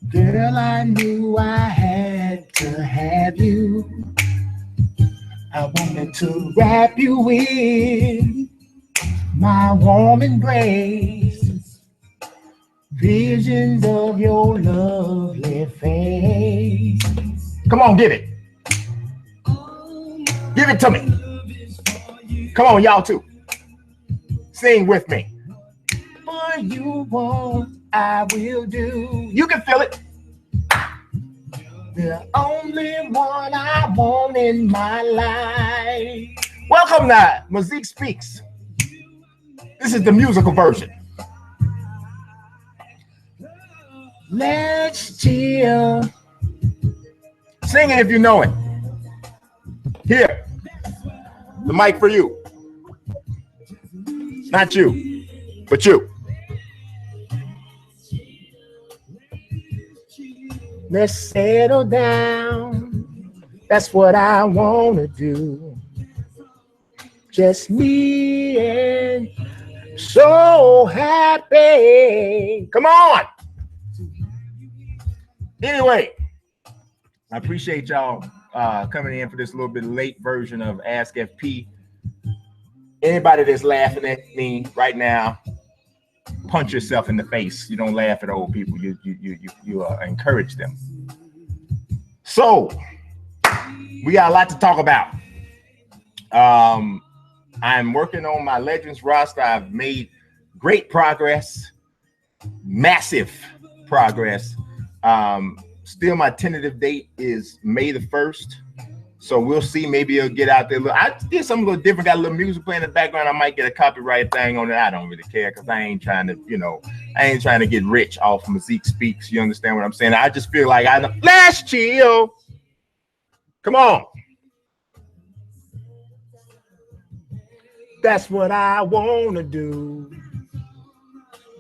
Girl, I knew I had to have you. I wanted to wrap you in my warm embrace. Visions of your lovely face. Come on, give it. Give it to me. Come on, y'all too. Sing with me. For you want, I will do. You can feel it. The only one I want in my life. Welcome to MaziqueSpeaks. This is the musical version. Let's chill. Sing it if you know it. Here. The mic for you. Not you, but you. Let's settle down. That's what I want to do. Just me and so happy. Come on. Anyway, I appreciate y'all coming in for this little bit late version of Ask FP. Anybody that's laughing at me right now, punch yourself in the face. You don't laugh at old people. You encourage them. So we got a lot to talk about. I'm working on my Legends roster. I've made great progress, massive progress. Still, my tentative date is May the 1st. So we'll see. Maybe it'll get out there. I did something a little different. Got a little music playing in the background. I might get a copyright thing on it. I don't really care because I ain't trying to, get rich off MaziqueSpeaks. You understand what I'm saying? I just feel like let's chill. Come on. That's what I want to do.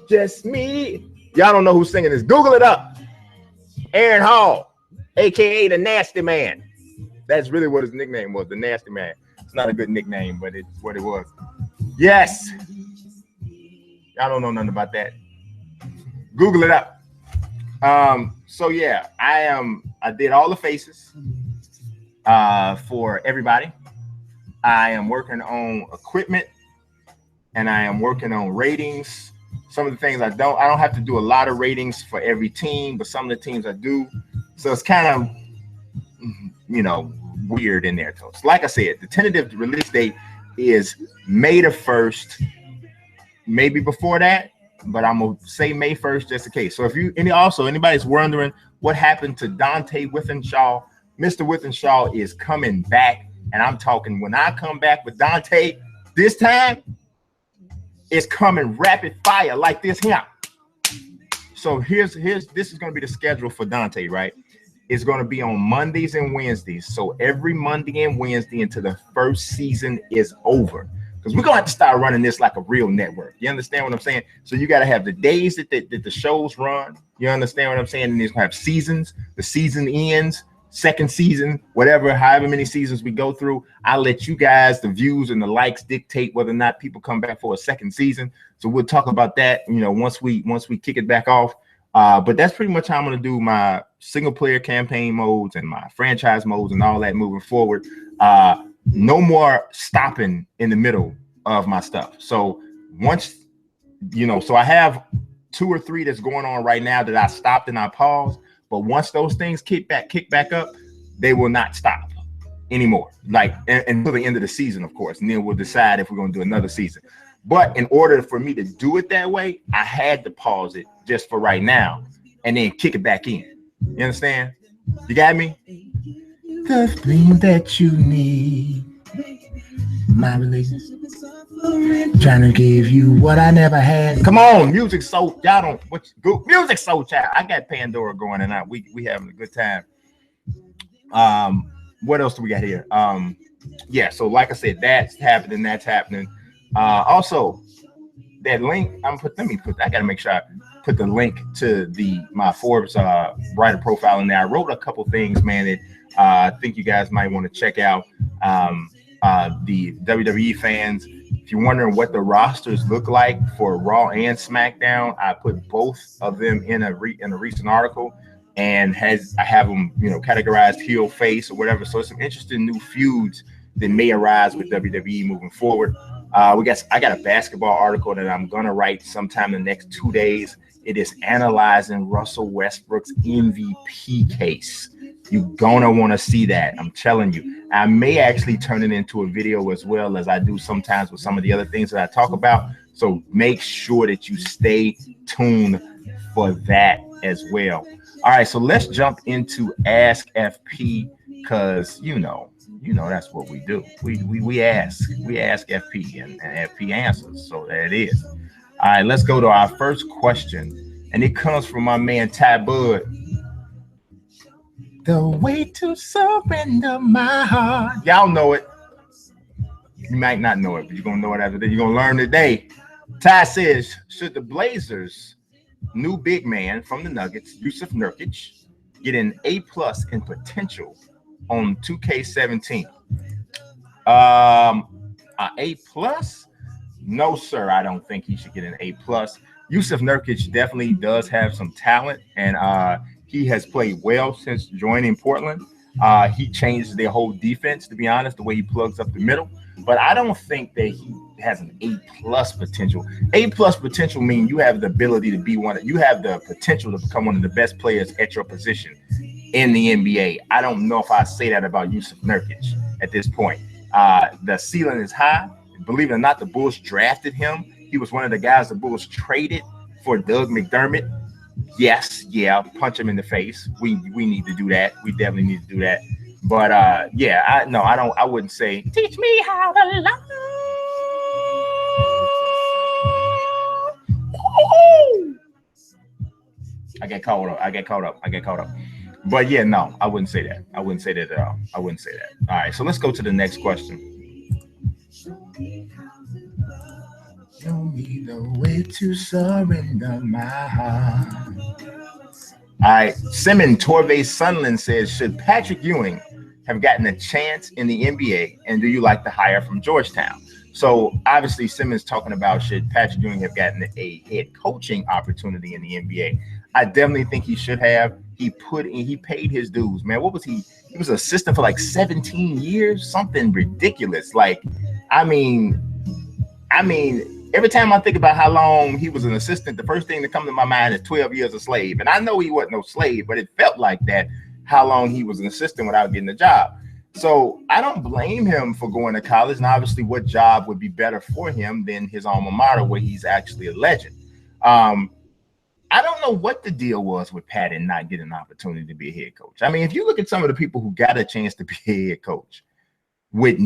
Just me. Y'all don't know who's singing this. Google it up. Aaron Hall, a.k.a. the Nasty Man. That's really what his nickname was, the Nasty Man. It's not a good nickname, but it's what it was. Yes. Y'all don't know nothing about that. Google it up. So yeah, I did all the faces for everybody. I am working on equipment and I am working on ratings. Some of the things I don't have to do a lot of ratings for every team, but some of the teams I do. So it's kind of, weird in there. So like I said, the tentative release date is May the 1st, maybe before that, but I'm gonna say May 1st just in case. So if anybody's wondering what happened to Dante Withenshaw, Mr. Withenshaw is coming back, and I'm talking when I come back with Dante this time, it's coming rapid fire like this here. So here's this is gonna be the schedule for Dante, right? It's going to be on Mondays and Wednesdays. So every Monday and Wednesday until the first season is over. Because we're going to have to start running this like a real network. You understand what I'm saying? So you got to have the days that the shows run. You understand what I'm saying? And it's going to have seasons. The season ends, second season, whatever, however many seasons we go through. I'll let you guys, the views and the likes, dictate whether or not people come back for a second season. So we'll talk about that, once we kick it back off. But that's pretty much how I'm going to do my single player campaign modes and my franchise modes and all that moving forward. No more stopping in the middle of my stuff. So once, so I have 2 or 3 that's going on right now that I stopped and I paused. But once those things kick back up, they will not stop anymore. Like until the end of the season, of course. And then we'll decide if we're going to do another season. But in order for me to do it that way, I had to pause it just for right now and then kick it back in. You understand? You got me? The thing that you need. My relationship is suffering. Trying to give you what I never had. Come on, music so y'all don't music so child. I got Pandora going and we having a good time. What else do we got here? Yeah, so like I said, that's happening. Also, that link I gotta make sure I put the link to my Forbes writer profile in there. I wrote a couple things, man, that I think you guys might want to check out. The WWE fans, if you're wondering what the rosters look like for Raw and SmackDown, I put both of them in a recent article. and I have them, you know, categorized heel, face, or whatever. So it's some interesting new feuds that may arise with WWE moving forward. I got a basketball article that I'm gonna write sometime in the next 2 days. It is analyzing Russell Westbrook's MVP case. You're gonna want to see that. I'm telling you. I may actually turn it into a video as well, as I do sometimes with some of the other things that I talk about. So make sure that you stay tuned for that as well. All right, so let's jump into Ask FP, because you know that's what we do. We ask FP, and FP answers. So there it is. All right, let's go to our first question, and it comes from my man Ty Bud. The way to surrender my heart. Y'all know it. You might not know it, but you're gonna know it after that. You're gonna learn today. Ty says, should the Blazers' new big man from the Nuggets, Yusuf Nurkic, get an A+ in potential on 2K17? A+? No, sir. I don't think he should get an A+. Yusuf Nurkic definitely does have some talent, and he has played well since joining Portland. He changed their whole defense, to be honest, the way he plugs up the middle. But I don't think that he has an A+ potential. A+ potential means you have the ability to be you have the potential to become one of the best players at your position in the NBA. I don't know if I say that about Yusuf Nurkic at this point. The ceiling is high. Believe it or not, the Bulls drafted him. He was one of the guys the Bulls traded for Doug McDermott. Yes, yeah, punch him in the face. We need to do that. We definitely need to do that. But I wouldn't say teach me how to love. I get caught up. But yeah, no, I wouldn't say that. I wouldn't say that at all. I wouldn't say that. All right, so let's go to the next question. Show me the way to surrender my heart. All right, Simon Torvey Sunland says, should Patrick Ewing have gotten a chance in the NBA, and do you like the hire from Georgetown? So obviously Simmons talking about, should Patrick Ewing have gotten a head coaching opportunity in the NBA? I definitely think he should have. He paid his dues, man. What was he? He was assistant for like 17 years, something ridiculous. Like, I mean, every time I think about how long he was an assistant, the first thing that comes to my mind is 12 years a slave. And I know he wasn't no slave, but it felt like that, how long he was an assistant without getting a job. So I don't blame him for going to college. And obviously, what job would be better for him than his alma mater, where he's actually a legend? I don't know what the deal was with Pat and not getting an opportunity to be a head coach. I mean, if you look at some of the people who got a chance to be a head coach with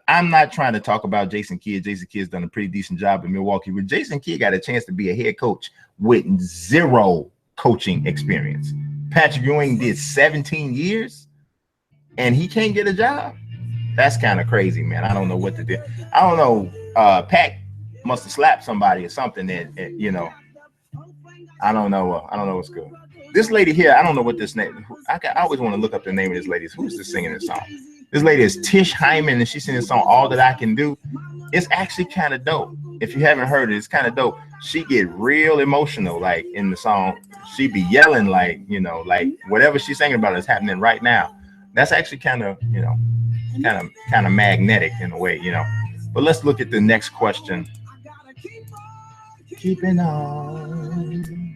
I'm not trying to talk about Jason Kidd. Jason Kidd's done a pretty decent job in Milwaukee, but Jason Kidd got a chance to be a head coach with zero coaching experience. Patrick Ewing did 17 years and he can't get a job. That's kind of crazy, man. I don't know what to do. I don't know. Pat must have slapped somebody or something, and you know, I don't know. I don't know what's good. This lady here, I don't know what this name. I always want to look up the name of this lady. Who's this singing this song? This lady is Tish Hyman, and she's singing the song "All That I Can Do." It's actually kind of dope. If you haven't heard it, it's kind of dope. She get real emotional, like in the song. She be yelling, like, you know, like whatever she's singing about is happening right now. That's actually kind of, you know, kind of magnetic in a way, you know. But let's look at the next question. Keeping on,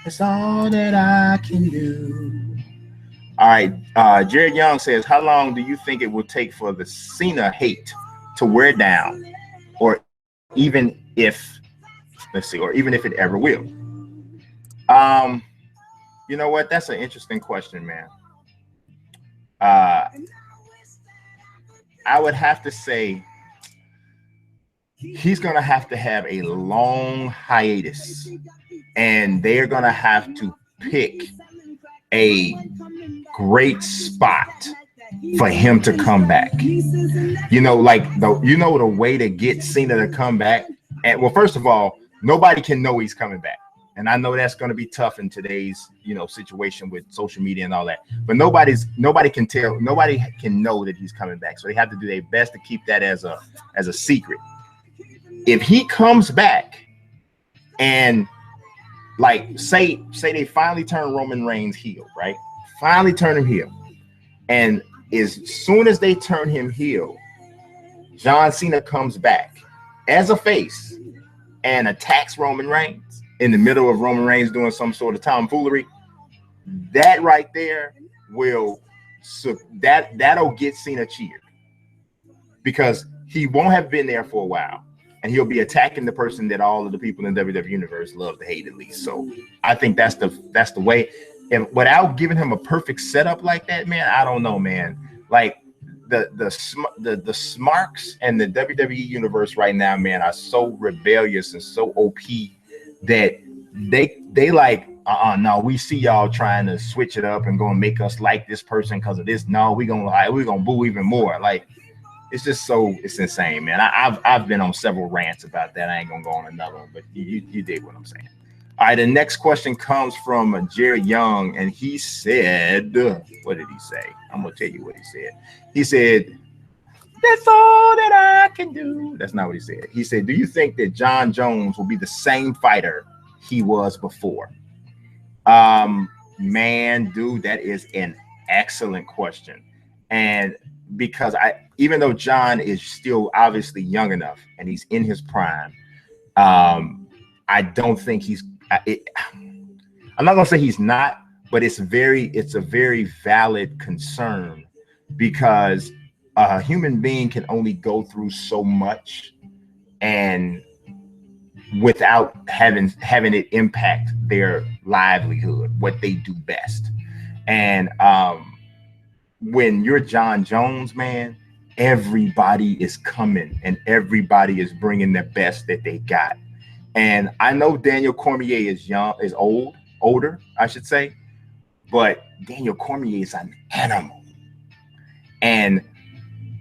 it's all that I can do. All right, Jared Young says, how long do you think it will take for the Cena hate to wear down, or even if it ever will? You know what? That's an interesting question, man. I would have to say he's going to have a long hiatus, and they're going to have to pick a great spot for him to come back. You know, like the way to get Cena to come back. And well, first of all, nobody can know he's coming back. And I know that's going to be tough in today's, you know, situation with social media and all that. But nobody can know that he's coming back. So they have to do their best to keep that as a secret. If he comes back and like say they finally turn Roman Reigns heel, right? Finally turn him heel. And as soon as they turn him heel, John Cena comes back as a face and attacks Roman Reigns in the middle of Roman Reigns doing some sort of tomfoolery. That right there that'll get Cena cheered, because he won't have been there for a while, and he'll be attacking the person that all of the people in the WWE universe love to hate, at least. So I think that's the way. And without giving him a perfect setup like that, man, I don't know, man. Like the smarks and the WWE universe right now, man, are so rebellious and so OP that they like, no, we see y'all trying to switch it up and go and make us like this person because of this. No, we're gonna boo even more. Like, it's just it's insane, man. I've been on several rants about that. I ain't gonna go on another one, but you dig what I'm saying. All right, the next question comes from Jerry Young, and he said, what did he say? I'm gonna tell you what he said. He said, "That's all that I can do." That's not what he said. He said, "Do you think that Jon Jones will be the same fighter he was before?" Man, dude, that is an excellent question. And because even though John is still obviously young enough and he's in his prime, I don't think I'm not gonna say he's not, but it's a very valid concern, because a human being can only go through so much and without having it impact their livelihood, what they do best. And when you're Jon Jones, man, everybody is coming and everybody is bringing the best that they got. And I know Daniel Cormier is older, I should say, but Daniel Cormier is an animal. And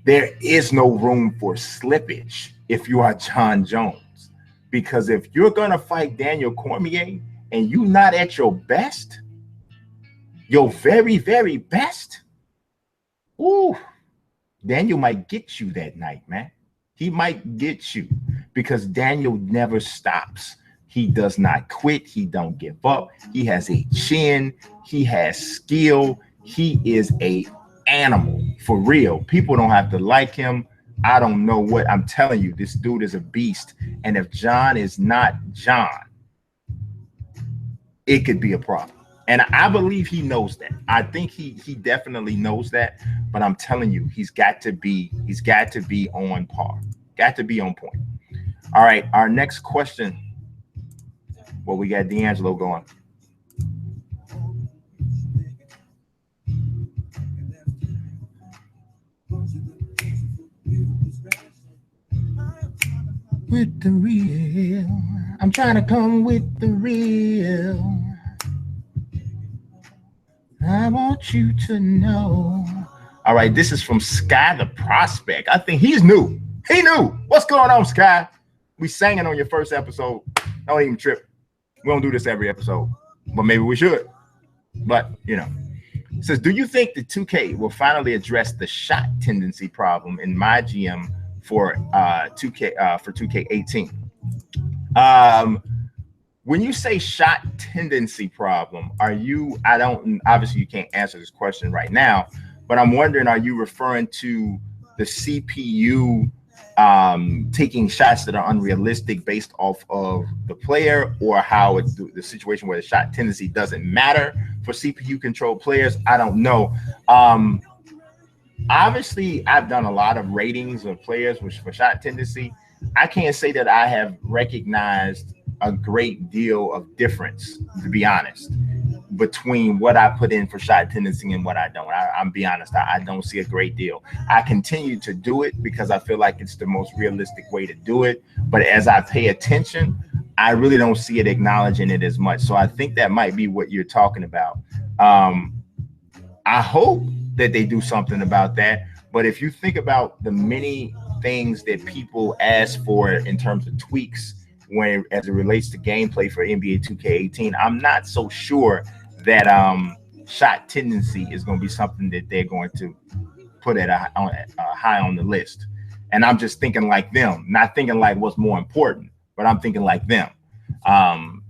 there is no room for slippage if you are Jon Jones, because if you're going to fight Daniel Cormier and you're not at your best, your very, very best, ooh, Daniel might get you that night, man. He might get you, because Daniel never stops. He does not quit. He don't give up. He has a chin. He has skill. He is a animal for real. People don't have to like him. I don't know what I'm telling you. This dude is a beast. And if John is not John, it could be a problem. And I believe he knows that. I think he definitely knows that. But I'm telling you, he's got to be on par. Got to be on point. All right, our next question. Well, we got D'Angelo going. With the real. I'm trying to come with the real. I want you to know. All right, this is from Sky the Prospect. I think he's new. He knew. What's going on, Sky? We sang it on your first episode. Don't even trip. We don't do this every episode, but maybe we should. But, you know, it says, do you think the 2K will finally address the shot tendency problem in my GM for 2K18? When you say shot tendency problem, obviously you can't answer this question right now, but I'm wondering, are you referring to the CPU taking shots that are unrealistic based off of the player, or how it's the situation where the shot tendency doesn't matter for CPU controlled players? I don't know. Obviously, I've done a lot of ratings of players for shot tendency. I can't say that I have recognized a great deal of difference, to be honest, between what I put in for shot tendency and what I don't. I'm be honest, I don't see a great deal. I continue to do it because I feel like it's the most realistic way to do it. But as I pay attention, I really don't see it acknowledging it as much. So I think that might be what you're talking about. I hope that they do something about that. But if you think about the many things that people ask for in terms of tweaks as it relates to gameplay for NBA 2K18, I'm not so sure that shot tendency is going to be something that they're going to put at high on the list. And I'm just thinking like them, not thinking like what's more important, but I'm thinking like them.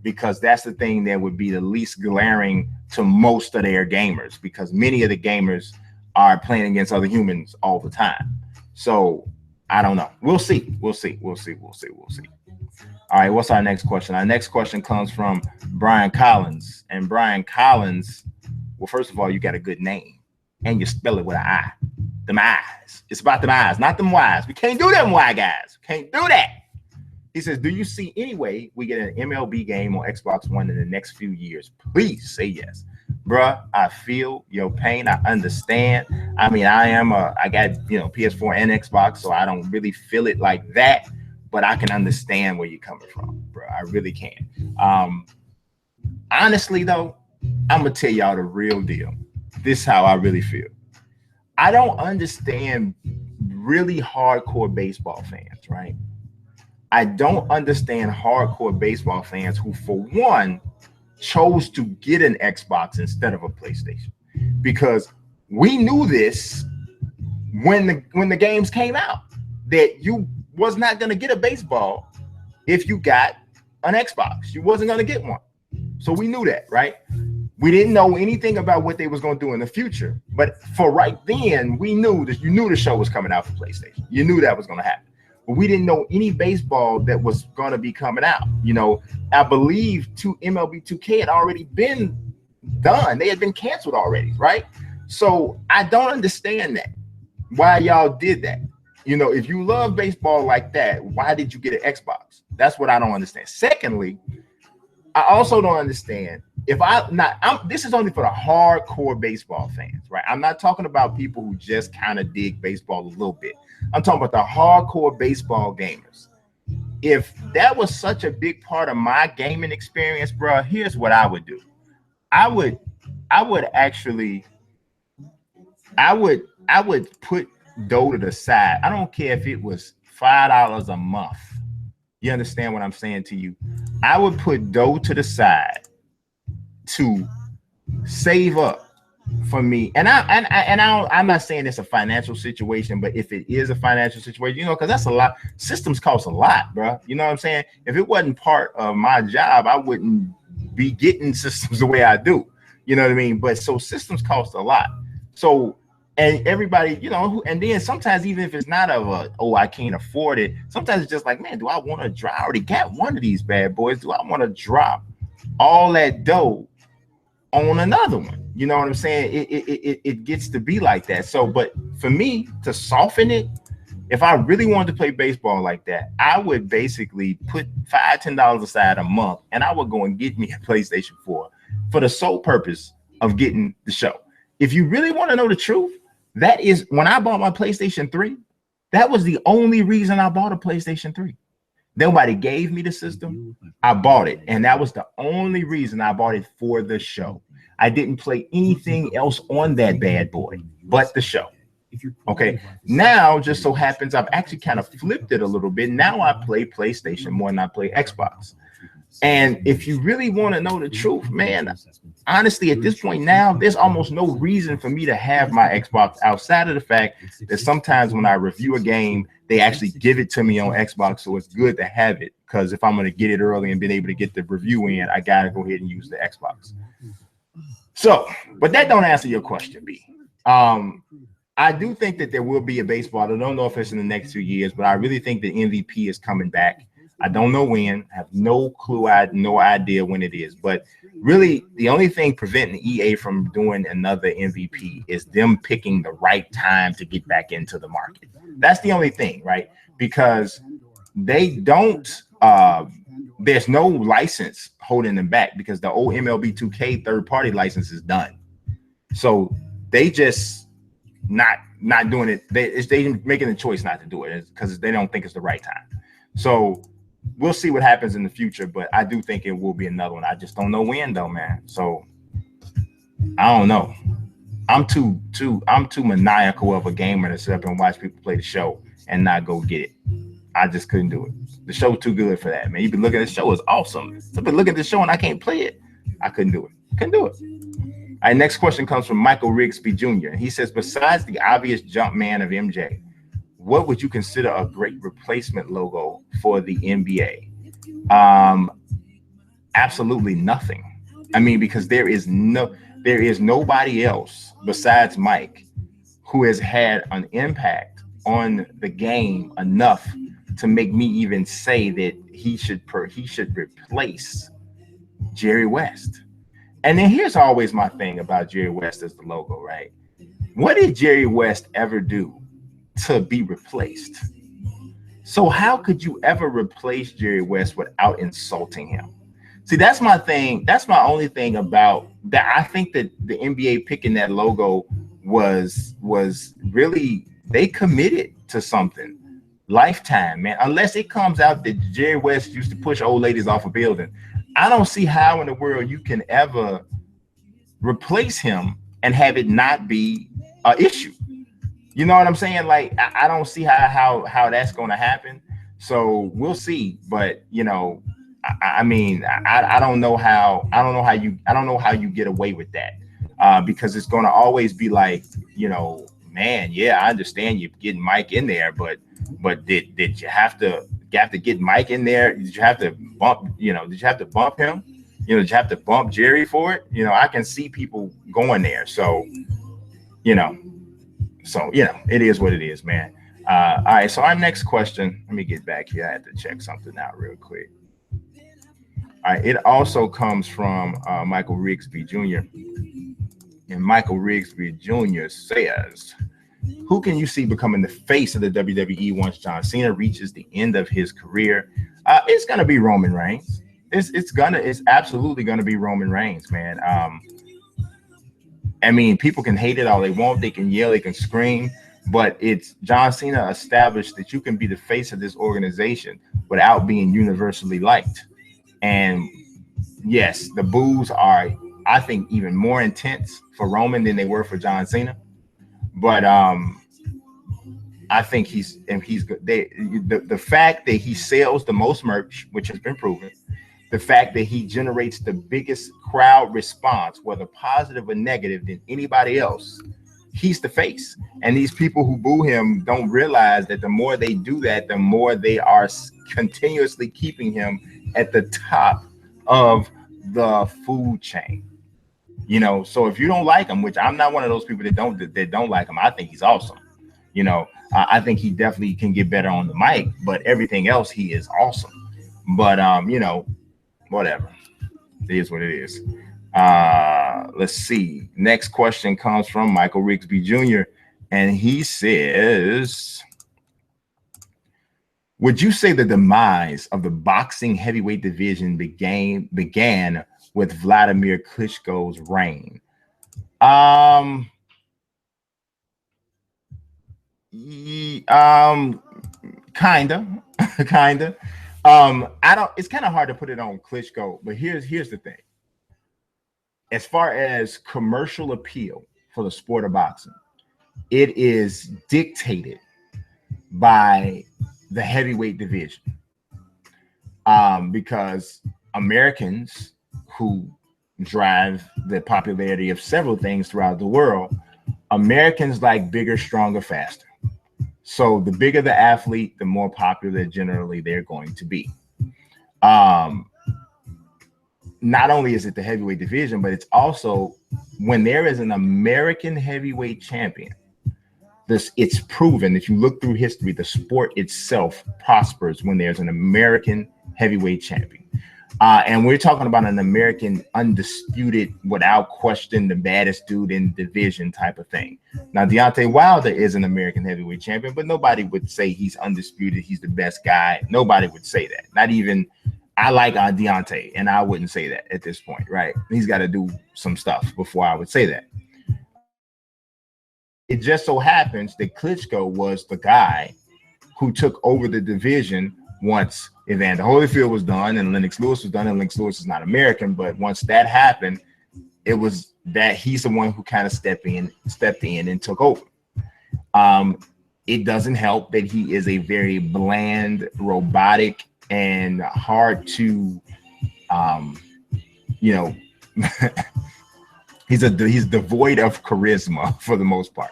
because that's the thing that would be the least glaring to most of their gamers, because many of the gamers are playing against other humans all the time. So I don't know. We'll see. We'll see. We'll see. We'll see. We'll see. All right. What's our next question? Our next question comes from Brian Collins. And Brian Collins, well, first of all, you got a good name and you spell it with an I. Them eyes. It's about them eyes, not them Y's. We can't do them Y guys. Can't do that. He says, do you see any way we get an MLB game on Xbox One in the next few years? Please say yes. Bruh, I feel your pain. I understand. I mean, I got, PS4 and Xbox, so I don't really feel it like that, but I can understand where you're coming from, bro. I really can. Honestly, though, I'm going to tell y'all the real deal. This is how I really feel. I don't understand really hardcore baseball fans, right? I don't understand hardcore baseball fans who, for one, chose to get an Xbox instead of a PlayStation, because we knew this when the games came out, that you was not going to get a baseball if you got an Xbox. You wasn't going to get one. So we knew that, right? We didn't know anything about what they was going to do in the future, but for right then, we knew that you knew the show was coming out for PlayStation. You knew that was going to happen. But we didn't know any baseball that was going to be coming out. I believe MLB 2K had already been done. They had been canceled already, right? So I don't understand that. Why y'all did that? If you love baseball like that, why did you get an Xbox? That's what I don't understand. Secondly, I also don't understand this is only for the hardcore baseball fans, right? I'm not talking about people who just kind of dig baseball a little bit. I'm talking about the hardcore baseball gamers. If that was such a big part of my gaming experience, bro, here's what I would do. I would put dough to the side. I don't care if it was $5 a month. You understand what I'm saying to you? I would put dough to the side to save up for me. And I'm not saying it's a financial situation, but if it is a financial situation, because that's a lot. Systems cost a lot, bro. You know what I'm saying? If it wasn't part of my job, I wouldn't be getting systems the way I do. You know what I mean? But so systems cost a lot. So, and everybody, and then sometimes even if it's not I can't afford it, sometimes it's just like, man, do I want to drop? I already got one of these bad boys. Do I want to drop all that dough on another one? You know what I'm saying? It gets to be like that. So, but for me to soften it, if I really wanted to play baseball like that, I would basically put $5-10 aside a month, and I would go and get me a PlayStation 4 for the sole purpose of getting the show. If you really want to know the truth, that is when I bought my PlayStation 3, that was the only reason I bought a PlayStation 3. Nobody gave me the system. I bought it, and that was the only reason I bought it, for the show. I didn't play anything else on that bad boy but the show. Okay, now just so happens I've actually kind of flipped it a little bit. Now I play PlayStation more than I play Xbox. And if you really want to know the truth, man, honestly, at this point now, there's almost no reason for me to have my Xbox outside of the fact that sometimes when I review a game, they actually give it to me on Xbox. So it's good to have it, because if I'm going to get it early and being able to get the review in, I got to go ahead and use the Xbox. So, but that don't answer your question, B. I do think that there will be a baseball. I don't know if it's in the next 2 years, but I really think the MVP is coming back. I don't know when. I have no clue. I had no idea when it is. But really, the only thing preventing EA from doing another MVP is them picking the right time to get back into the market. That's the only thing, right? Because they don't there's no license holding them back, because the old MLB 2K third-party license is done. So they just not doing it. They making the choice not to do it because they don't think it's the right time. So we'll see what happens in the future, but I do think it will be another one. I just don't know when, though, man. So I don't know. I'm too maniacal of a gamer to sit up and watch people play the show and not go get it. I just couldn't do it. The show's too good for that, man. You've been looking at the show, is awesome. I've been looking at the show and I can't play it. I couldn't do it. Couldn't do it. All right, next question comes from Michael Rigsby Jr. He says, besides the obvious jump man of MJ, what would you consider a great replacement logo for the NBA? absolutely nothing. I mean, because there is nobody else besides Mike who has had an impact on the game enough to make me even say that he should replace Jerry West. And then here's always my thing about Jerry West as the logo, right? What did Jerry West ever do to be replaced? So how could you ever replace Jerry West without insulting him? See, that's my thing. That's my only thing about that. I think that the NBA picking that logo was really, they committed to something lifetime, man. Unless it comes out that Jerry West used to push old ladies off a building, I don't see how in the world you can ever replace him and have it not be an issue. You know what I'm saying? Like, I don't see how that's going to happen. So we'll see. But you know, I mean, I don't know how you get away with that, because it's going to always be like, you know, man, yeah, I understand you getting Mike in there, but did you have to get Mike in there? Did you have to bump? You know, did you have to bump him? You know, did you have to bump Jerry for it? You know, I can see people going there. So, you know, it is what it is, man. All right. So our next question. Let me get back here. I had to check something out real quick. All right. It also comes from Michael Rigsby Jr. And Michael Rigsby Jr. says, who can you see becoming the face of the WWE once John Cena reaches the end of his career? It's gonna be Roman Reigns. It's absolutely gonna be Roman Reigns, man. I mean, people can hate it all they want, they can yell, they can scream, but it's John Cena established that you can be the face of this organization without being universally liked. And yes, the boos are, I think, even more intense for Roman than they were for John Cena. But I think he's good. The fact that he sells the most merch, which has been proven, the fact that he generates the biggest crowd response, whether positive or negative, than anybody else, he's the face. And these people who boo him don't realize that the more they do that, the more they are continuously keeping him at the top of the food chain. You know, so if you don't like him, which I'm not one of those people that don't like him, I think he's awesome. You know, I think he definitely can get better on the mic, but everything else, he is awesome. But you know, whatever. It is what it is. Let's see. Next question comes from Michael Rigsby Jr. And he says, would you say the demise of the boxing heavyweight division began with Vladimir Klitschko's reign? Kinda. It's kind of hard to put it on Klitschko, but here's the thing. As far as commercial appeal for the sport of boxing, it is dictated by the heavyweight division. Because Americans, who drive the popularity of several things throughout the world, Americans like bigger, stronger, faster. So the bigger the athlete, the more popular generally they're going to be. Not only is it the heavyweight division, but it's also when there is an American heavyweight champion, it's proven, if you look through history, the sport itself prospers when there's an American heavyweight champion. And we're talking about an American undisputed, without question, the baddest dude in the division type of thing. Now, Deontay Wilder is an American heavyweight champion, but nobody would say he's undisputed. He's the best guy. Nobody would say that. Not even, I like Deontay, and I wouldn't say that at this point, right? He's got to do some stuff before I would say that. It just so happens that Klitschko was the guy who took over the division once Evander Holyfield was done and Lennox Lewis was done, and Lennox Lewis is not American, but once that happened, it was that he's the one who kind of stepped in and took over. It doesn't help that he is a very bland, robotic, and hard to, you know, he's devoid of charisma for the most part,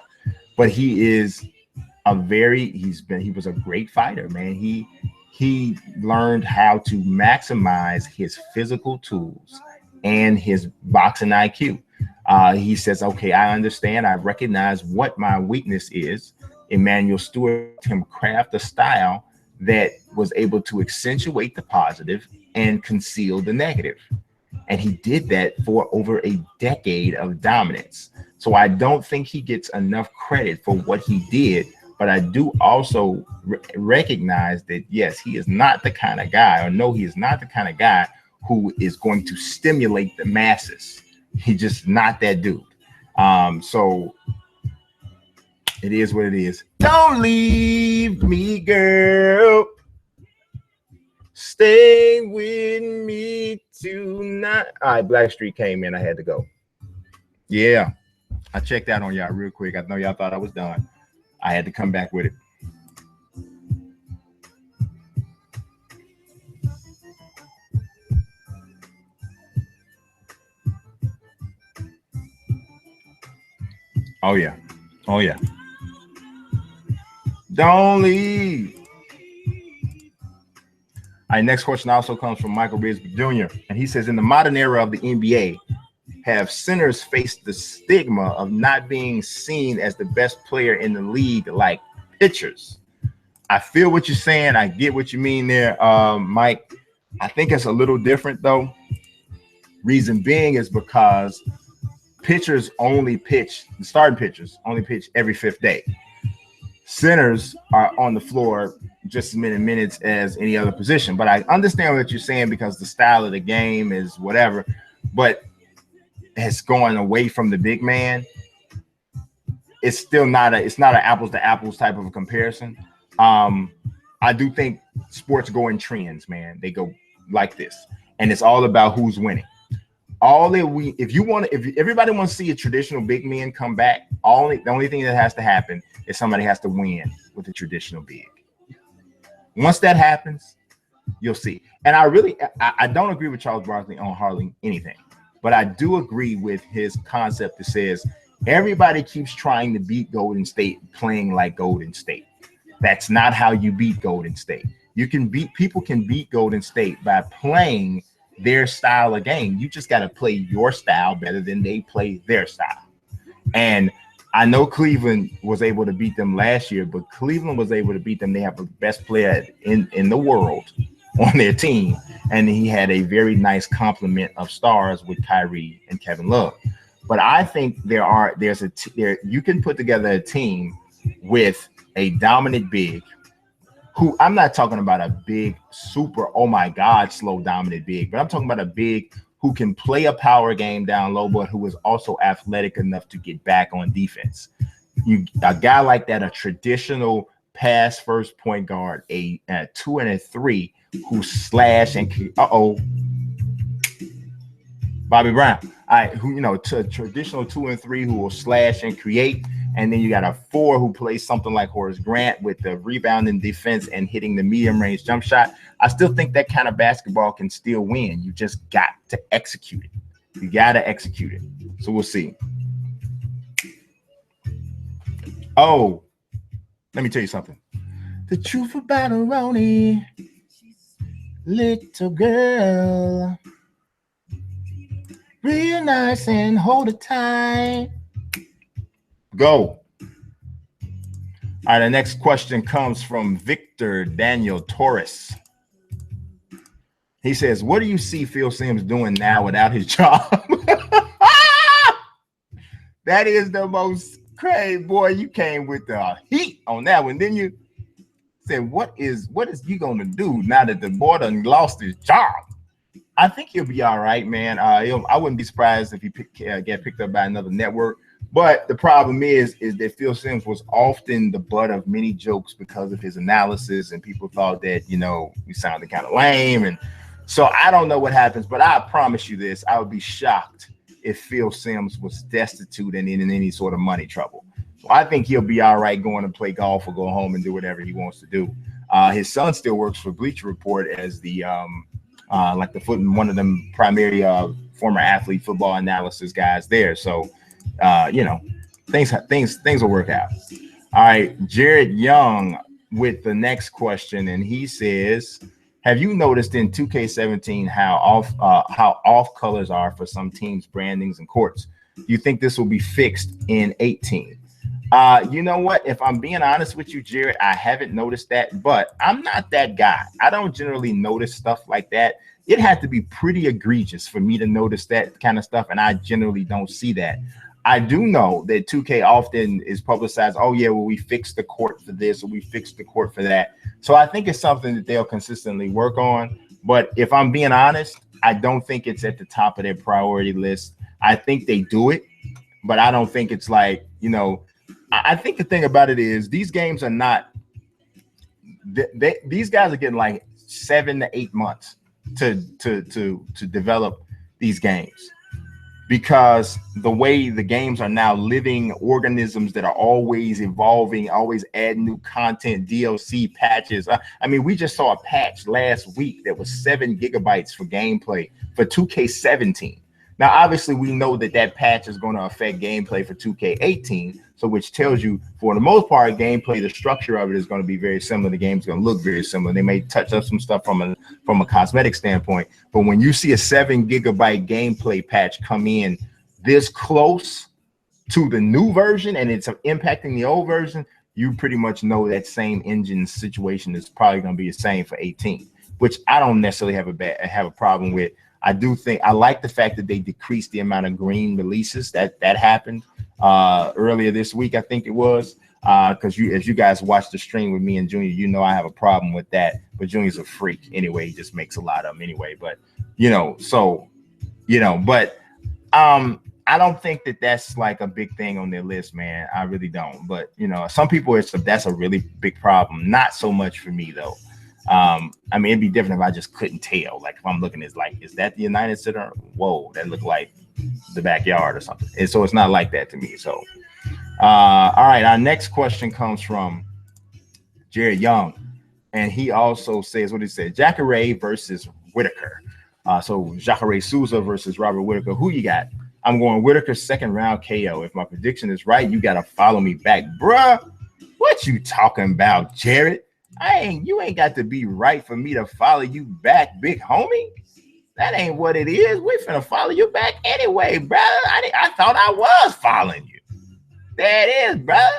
but he is he was a great fighter, man. he learned how to maximize his physical tools and his boxing IQ. He says, okay, I understand. I recognize what my weakness is. Emmanuel Stewart him craft a style that was able to accentuate the positive and conceal the negative. And he did that for over a decade of dominance. So I don't think he gets enough credit for what he did, but I do also recognize that, yes, he is not the kind of guy, or no, he is not the kind of guy who is going to stimulate the masses. He's just not that dude. So it is what it is. Don't leave me, girl. Stay with me tonight. All right, Blackstreet came in. I had to go. Yeah, I checked out on y'all real quick. I know y'all thought I was done. I had to come back with it. Oh, yeah. Oh, yeah. Don't leave. All right, next question also comes from Michael Risby Jr. And he says, in the modern era of the NBA, have centers faced the stigma of not being seen as the best player in the league like pitchers? I feel what you're saying. I get what you mean there, Mike. I think it's a little different, though. Reason being is because pitchers only pitch, the starting pitchers only pitch every fifth day. Centers are on the floor just as many minutes as any other position. But I understand what you're saying because the style of the game is whatever, but it's going away from the big man. It's still not an apples to apples type of a comparison. I do think sports go in trends, man. They go like this, and it's all about who's winning. If everybody wants to see a traditional big man come back, the only thing that has to happen is somebody has to win with a traditional big. Once that happens, you'll see. And I don't agree with Charles Barkley on hardly anything, but I do agree with his concept that says everybody keeps trying to beat Golden State playing like Golden State. That's not how you beat Golden State. People can beat Golden State by playing their style of game. You just got to play your style better than they play their style. And I know Cleveland was able to beat them last year, but Cleveland was able to beat them. They have the best player in the world on their team, and he had a very nice complement of stars with Kyrie and Kevin Love. But I think you can put together a team with a dominant big, who I'm not talking about a big super, oh my God, slow dominant big, but I'm talking about a big who can play a power game down low, but who is also athletic enough to get back on defense. A guy like that, a traditional pass first point guard, a 2 and a 3 who slash and Bobby Brown. All right, to a traditional 2 and 3 who will slash and create. And then you got a 4 who plays something like Horace Grant with the rebounding defense and hitting the medium range jump shot. I still think that kind of basketball can still win. You just got to execute it. You got to execute it. So we'll see. Oh, let me tell you something. The truth about Aroni, little girl, real nice and hold it tight. Go. All right, the next question comes from Victor Daniel Torres. He says, what do you see Phil Simms doing now without his job? That is the most crazy, boy. You came with the heat on that one, didn't you? Said, what is you gonna do now that the boy done lost his job? I think he'll be all right, man. I wouldn't be surprised if he get picked up by another network. But the problem is that Phil Simms was often the butt of many jokes because of his analysis, and people thought that, we sounded kind of lame. And so I don't know what happens, but I promise you this, I would be shocked if Phil Simms was destitute and in any sort of money trouble. So I think he'll be all right going to play golf or go home and do whatever he wants to do. His son still works for Bleacher Report as the one of them primary former athlete football analysis guys there. So things will work out. All right, Jared Young with the next question, and he says, have you noticed in 2K17 how off colors are for some teams' brandings and courts? Do you think this will be fixed in 18? You know what? If I'm being honest with you, Jared, I haven't noticed that, but I'm not that guy. I don't generally notice stuff like that. It had to be pretty egregious for me to notice that kind of stuff, and I generally don't see that. I do know that 2K often is publicized, oh yeah, well, we fixed the court for this or we fixed the court for that. So I think it's something that they'll consistently work on. But if I'm being honest, I don't think it's at the top of their priority list. I think they do it, but I don't think it's like, you know, I think the thing about it is these games are not, these guys are getting like 7 to 8 months to develop these games, because the way the games are now living organisms that are always evolving, always adding new content, DLC patches. I mean, we just saw a patch last week that was 7 gigabytes for gameplay for 2K17. Now, obviously, we know that that patch is going to affect gameplay for 2K18, so which tells you, for the most part, gameplay, the structure of it is going to be very similar. The game's going to look very similar. They may touch up some stuff from a cosmetic standpoint, but when you see a 7 gigabyte gameplay patch come in this close to the new version and it's impacting the old version, you pretty much know that same engine situation is probably going to be the same for 18, which I don't necessarily have a problem with. I do think I like the fact that they decreased the amount of green releases that happened earlier this week. I think it was because as you guys watch the stream with me and Junior, you know I have a problem with that. But Junior's a freak anyway. He just makes a lot of them anyway. But but I don't think that that's like a big thing on their list, man. I really don't. But some people that's a really big problem. Not so much for me though. I mean, it'd be different if I just couldn't tell. Like if I'm looking, it's like, is that the United Center? Whoa, that looked like the backyard or something. And so it's not like that to me. So, all right, our next question comes from Jared Young, and he also says, what he said, Jacare versus Whitaker. So Jacare Souza versus Robert Whitaker. Who you got? I'm going Whitaker second round KO. If my prediction is right, you got to follow me back, bruh. What you talking about, Jared? You ain't got to be right for me to follow you back, big homie. That ain't what it is. We finna follow you back anyway, brother. I thought I was following you. There it is, brother.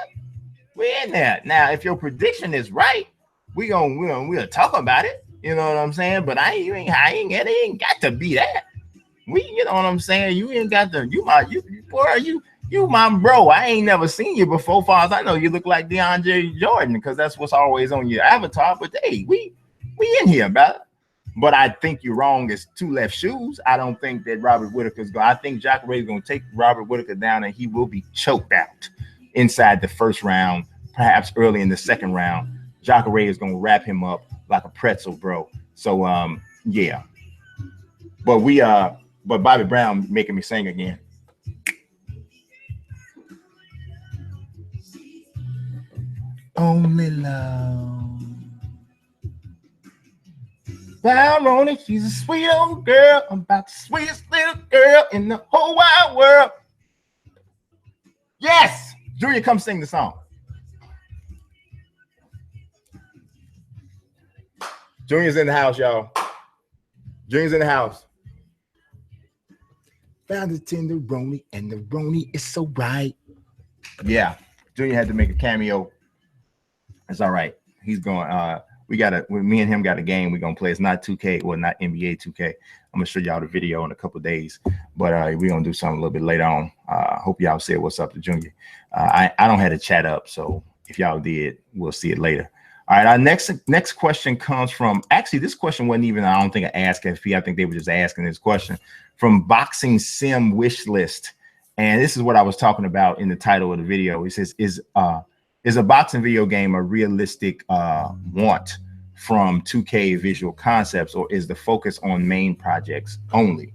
We're in there. Now, if your prediction is right, we'll talk about it. You know what I'm saying? But it ain't got to be that. You know what I'm saying? You ain't got to, you my bro. I ain't never seen you before. Far as I know, you look like DeAndre Jordan because that's what's always on your avatar. But hey, we in here, brother. But I think you're wrong. It's 2 left shoes. I don't think that Robert Whitaker's going. I think Jacare is going to take Robert Whitaker down, and he will be choked out inside the first round, perhaps early in the second round. Jacare is going to wrap him up like a pretzel, bro. So yeah. But Bobby Brown making me sing again. Only love. Found on it, she's a sweet old girl, about the sweetest little girl in the whole wide world. Yes, Junior, come sing the song. Junior's in the house, y'all. Junior's in the house. Found the tenderoni, and the roni is so right. Yeah, Junior had to make a cameo. It's all right. He's going. Me and him got a game we're gonna play. It's not 2K, well, not NBA 2K. I'm gonna show y'all the video in a couple of days, but we're gonna do something a little bit later on. Hope y'all said what's up to Junior. I don't have the chat up, so if y'all did, we'll see it later. All right, our next question comes from, actually, this question wasn't even, I don't think I asked FP. I think they were just asking this question from Boxing Sim Wish List. And this is what I was talking about in the title of the video. It says, is a boxing video game a realistic want from 2K Visual Concepts, or is the focus on main projects only?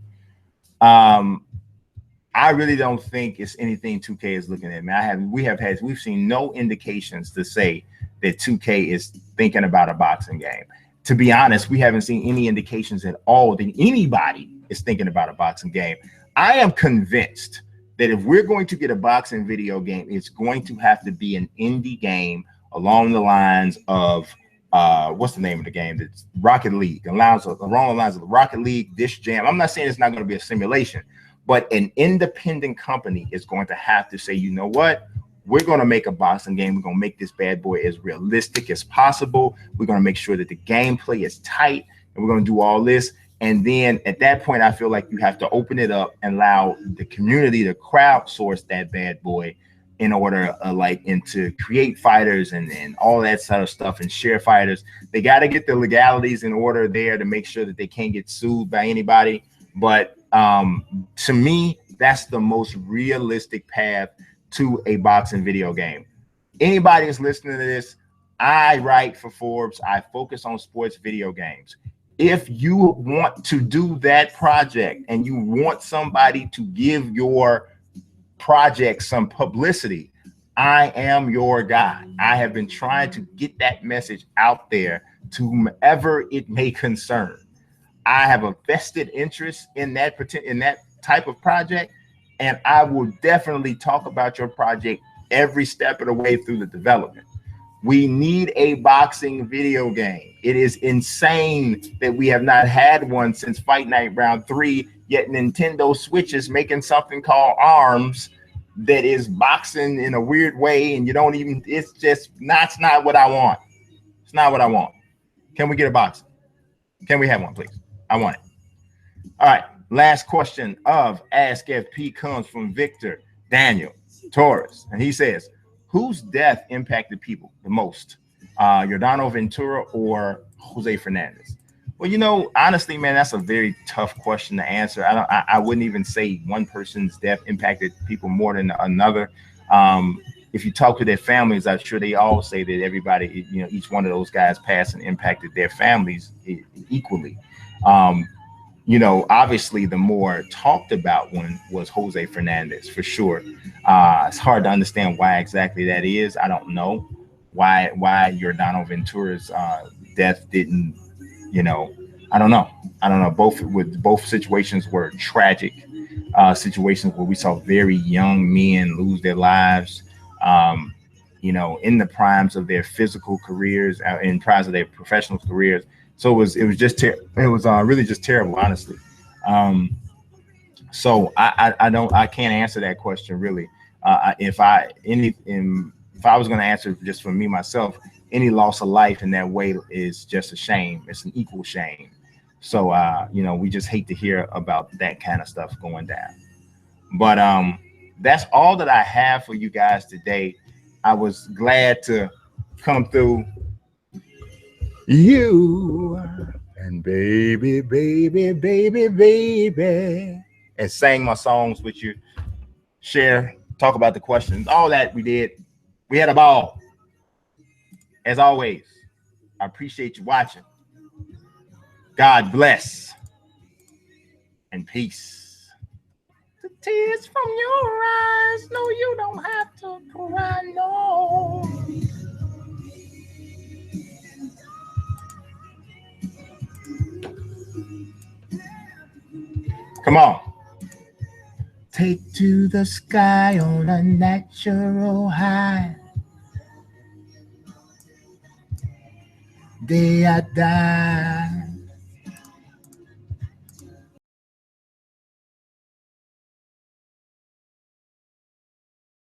I really don't think it's anything 2K is looking at. Man, we've seen no indications to say that 2K is thinking about a boxing game. To be honest, we haven't seen any indications at all that anybody is thinking about a boxing game. I am convinced that if we're going to get a boxing video game, it's going to have to be an indie game along the lines of what's the name of the game? That's Rocket League. Along the lines of the Rocket League, Dish Jam. I'm not saying it's not going to be a simulation, but an independent company is going to have to say, you know what? We're going to make a boxing game. We're going to make this bad boy as realistic as possible. We're going to make sure that the gameplay is tight, and we're going to do all this. And then at that point, I feel like you have to open it up and allow the community to crowdsource that bad boy in order and to create fighters and all that sort of stuff and share fighters. They got to get the legalities in order there to make sure that they can't get sued by anybody. But to me, that's the most realistic path to a boxing video game. Anybody that's listening to this, I write for Forbes. I focus on sports video games. If you want to do that project and you want somebody to give your project some publicity, I am your guy. I have been trying to get that message out there to whomever it may concern. I have a vested interest in that type of project, and I will definitely talk about your project every step of the way through the development. We need a boxing video game. It is insane that we have not had one since Fight Night Round 3, yet Nintendo Switch is making something called ARMS that is boxing in a weird way, and you don't even, it's not what I want. It's not what I want. Can we get a boxing? Can we have one, please? I want it. All right. Last question of Ask FP comes from Victor Daniel Torres, and he says, whose death impacted people the most, Yordano, Ventura, or Jose Fernandez? Well, you know, honestly, man, that's a very tough question to answer. I wouldn't even say one person's death impacted people more than another. If you talk to their families, I'm sure they all say that everybody, you know, each one of those guys passed and impacted their families equally. You know, obviously the more talked about one was Jose Fernandez, for sure. It's hard to understand why exactly that is. I don't know why Yordano Ventura's death didn't, you know, I don't know. Both situations were tragic situations where we saw very young men lose their lives, you know, in the primes of their physical careers, in primes of their professional careers. So it was really just terrible, honestly. So I can't answer that question really. If I was going to answer just for me myself, any loss of life in that way is just a shame. It's an equal shame. So you know, we just hate to hear about that kind of stuff going down. But that's all that I have for you guys today. I was glad to come through you and baby, and sang my songs with you, share, talk about the questions, all that we did. We had a ball. As always, I appreciate you watching. God bless and peace. The tears from your eyes, no, you don't have to cry, no. Come on. Take to the sky on a natural high. Day I die.